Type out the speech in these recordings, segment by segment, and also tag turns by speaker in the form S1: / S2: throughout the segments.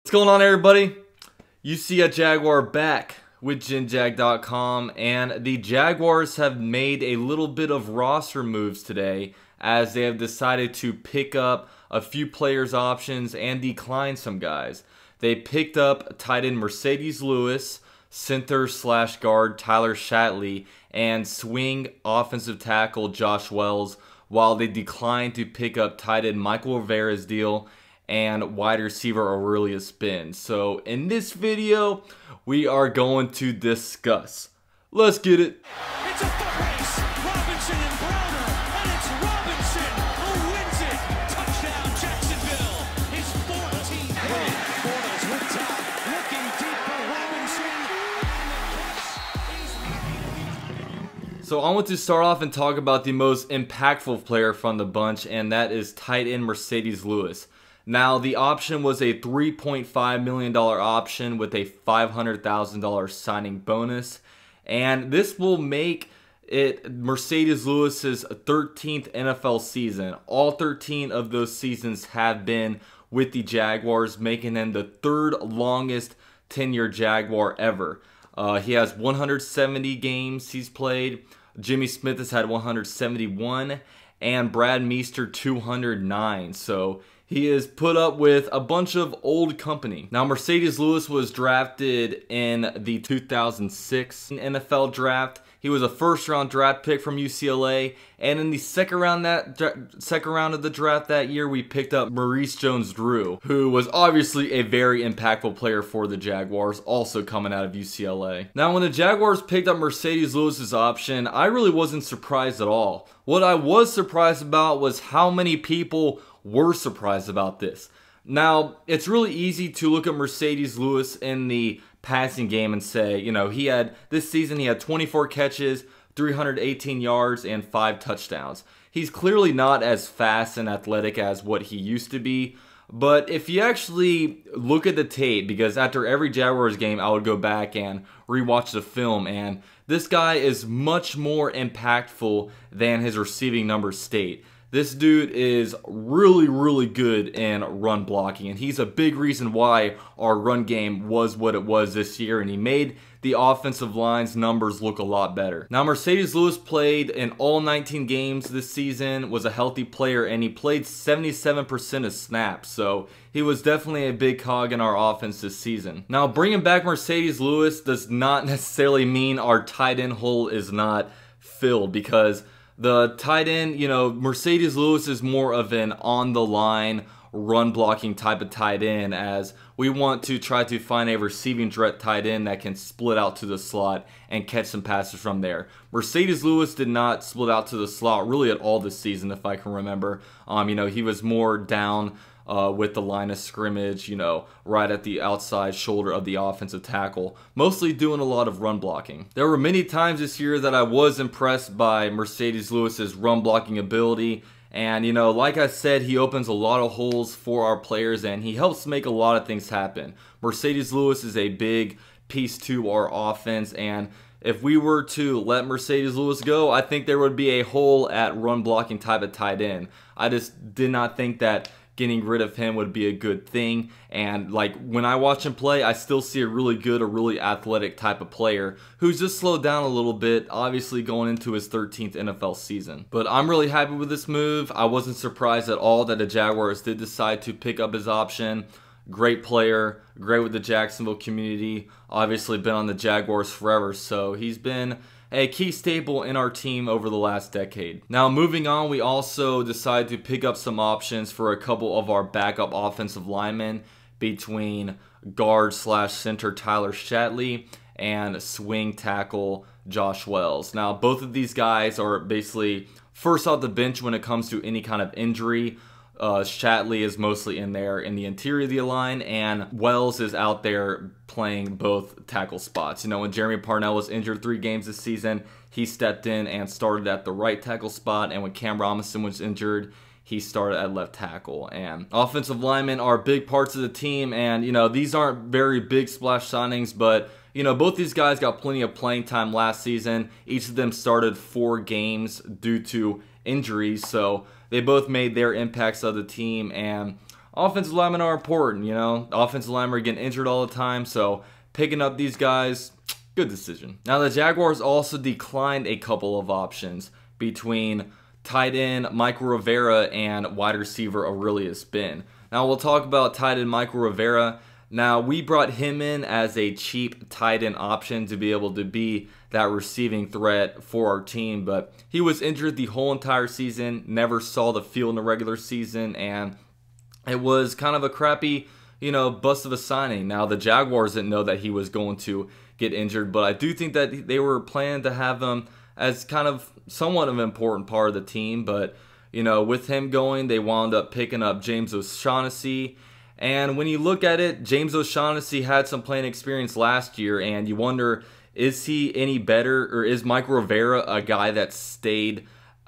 S1: What's going on, everybody? You see a Jaguar back with GenJag.com, and the Jaguars have made a little bit of roster moves today as they have decided to pick up a few players' options and decline some guys. They picked up tight end Marcedes Lewis, center/guard Tyler Shatley, and swing offensive tackle Josh Wells, while they declined to pick up tight end Michael Rivera's deal and wide receiver Aurelius Ben. So in this video, we are going to discuss. Let's get it.
S2: It's a foot race. Robinson and Browner, and it's Robinson who wins it. Touchdown Jacksonville. His 14th win. Bortles with time, looking deep for Robinson.
S1: So I want to start off and talk about the most impactful player from the bunch, and that is tight end Marcedes Lewis. Now, the option was a $3.5 million option with a $500,000 signing bonus. And this will make it Marcedes Lewis's 13th NFL season. All 13 of those seasons have been with the Jaguars, making him the third longest tenure Jaguar ever. He has 170 games he's played. Jimmy Smith has had 171. And Brad Meester 209. So he is put up with a bunch of old company. Now, Marcedes Lewis was drafted in the 2006 NFL draft. He was a first-round draft pick from UCLA, and in the second round of the draft that year, we picked up Maurice Jones-Drew, who was obviously a very impactful player for the Jaguars, also coming out of UCLA. Now, when the Jaguars picked up Marcedes Lewis's option, I really wasn't surprised at all. What I was surprised about was how many people were surprised about this. Now, it's really easy to look at Marcedes Lewis in the passing game and say, you know, this season he had 24 catches, 318 yards, and 5 touchdowns. He's clearly not as fast and athletic as what he used to be, but if you actually look at the tape, because after every Jaguars game I would go back and rewatch the film, and this guy is much more impactful than his receiving numbers state. This dude is really good in run blocking, and he's a big reason why our run game was what it was this year, and he made the offensive line's numbers look a lot better. Now, Marcedes Lewis played in all 19 games this season, was a healthy player, and he played 77% of snaps, so he was definitely a big cog in our offense this season. Now, bringing back Marcedes Lewis does not necessarily mean our tight end hole is not filled, because the tight end, you know, Marcedes Lewis is more of an on-the-line, run-blocking type of tight end, as we want to try to find a receiving threat tight end that can split out to the slot and catch some passes from there. Marcedes Lewis did not split out to the slot really at all this season, if I can remember. You know, he was more down with the line of scrimmage, you know, right at the outside shoulder of the offensive tackle, mostly doing a lot of run blocking. There were many times this year that I was impressed by Marcedes Lewis's run blocking ability, and you know, like I said, he opens a lot of holes for our players and he helps make a lot of things happen. Marcedes Lewis is a big piece to our offense, and if we were to let Marcedes Lewis go, I think there would be a hole at run blocking type of tight end. I just did not think that getting rid of him would be a good thing, and like when I watch him play, I still see a really good, a really athletic type of player who's just slowed down a little bit, obviously going into his 13th NFL season. But I'm really happy with this move. I wasn't surprised at all that the Jaguars did decide to pick up his option. Great player, great with the Jacksonville community, obviously been on the Jaguars forever, so he's been a key staple in our team over the last decade. Now, moving on, we also decided to pick up some options for a couple of our backup offensive linemen between guard/center Tyler Shatley and swing tackle Josh Wells. Now, both of these guys are basically first off the bench when it comes to any kind of injury. Shatley is mostly in there in the interior of the line, and Wells is out there playing both tackle spots. You know, when Jeremy Parnell was injured 3 games this season, he stepped in and started at the right tackle spot, and when Cam Robinson was injured, he started at left tackle. And offensive linemen are big parts of the team, and you know, these aren't very big splash signings, but you know, both these guys got plenty of playing time last season. Each of them started 4 games due to injuries, so they both made their impacts of the team, and offensive linemen are important, you know. Offensive linemen are getting injured all the time, so picking up these guys, good decision. Now, the Jaguars also declined a couple of options between tight end Michael Rivera and wide receiver Aurelius Ben. Now, we'll talk about tight end Michael Rivera. Now, we brought him in as a cheap tight end option to be able to be that receiving threat for our team, but he was injured the whole entire season, never saw the field in the regular season, and it was kind of a crappy, bust of a signing. Now, the Jaguars didn't know that he was going to get injured, but I do think that they were planning to have him as kind of somewhat of an important part of the team, but, with him going, they wound up picking up James O'Shaughnessy. And when you look at it, James O'Shaughnessy had some playing experience last year, and you wonder, is he any better, or is Michael Rivera a guy that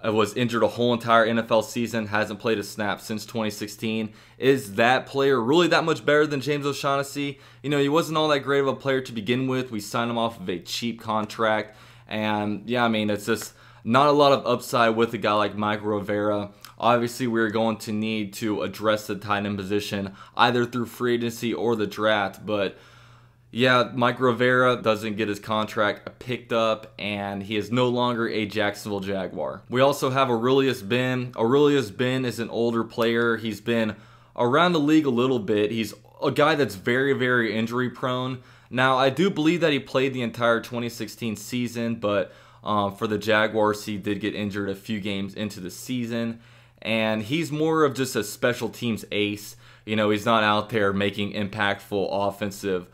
S1: was injured a whole entire NFL season, hasn't played a snap since 2016? Is that player really that much better than James O'Shaughnessy? He wasn't all that great of a player to begin with. We signed him off of a cheap contract, and yeah, it's just not a lot of upside with a guy like Michael Rivera. Obviously, we're going to need to address the tight end position either through free agency or the draft. But yeah, Mike Rivera doesn't get his contract picked up, and he is no longer a Jacksonville Jaguar. We also have Aurelius Ben. Aurelius Ben is an older player. He's been around the league a little bit. He's a guy that's very, very injury prone. Now, I do believe that he played the entire 2016 season, but for the Jaguars, he did get injured a few games into the season. And he's more of just a special teams ace. He's not out there making impactful offensive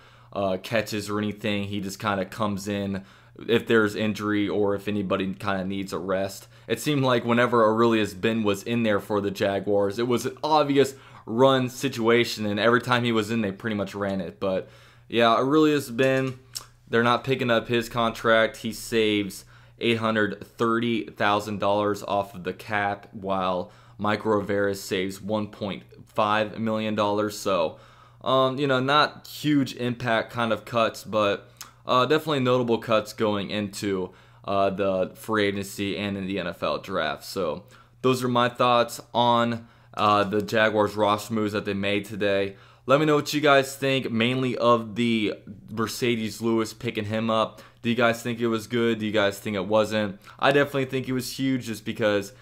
S1: catches or anything. He just kind of comes in if there's injury or if anybody kind of needs a rest. It seemed like whenever Aurelius Ben was in there for the Jaguars, it was an obvious run situation, and every time he was in, they pretty much ran it. But yeah, Aurelius Ben, they're not picking up his contract. He saves $830,000 off of the cap, while Michael Rivera saves $1.5 million. So, not huge impact kind of cuts, but definitely notable cuts going into the free agency and in the NFL draft. So, those are my thoughts on the Jaguars roster moves that they made today. Let me know what you guys think, mainly of the Marcedes Lewis, picking him up. Do you guys think it was good? Do you guys think it wasn't? I definitely think it was huge, just because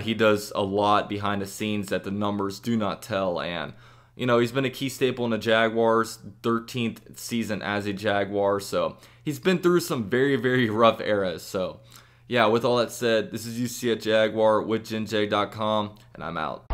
S1: he does a lot behind the scenes that the numbers do not tell. And, he's been a key staple in the Jaguars, 13th season as a Jaguar. So he's been through some very, very rough eras. So, yeah, with all that said, this is UC at Jaguar with JenJ.com, and I'm out.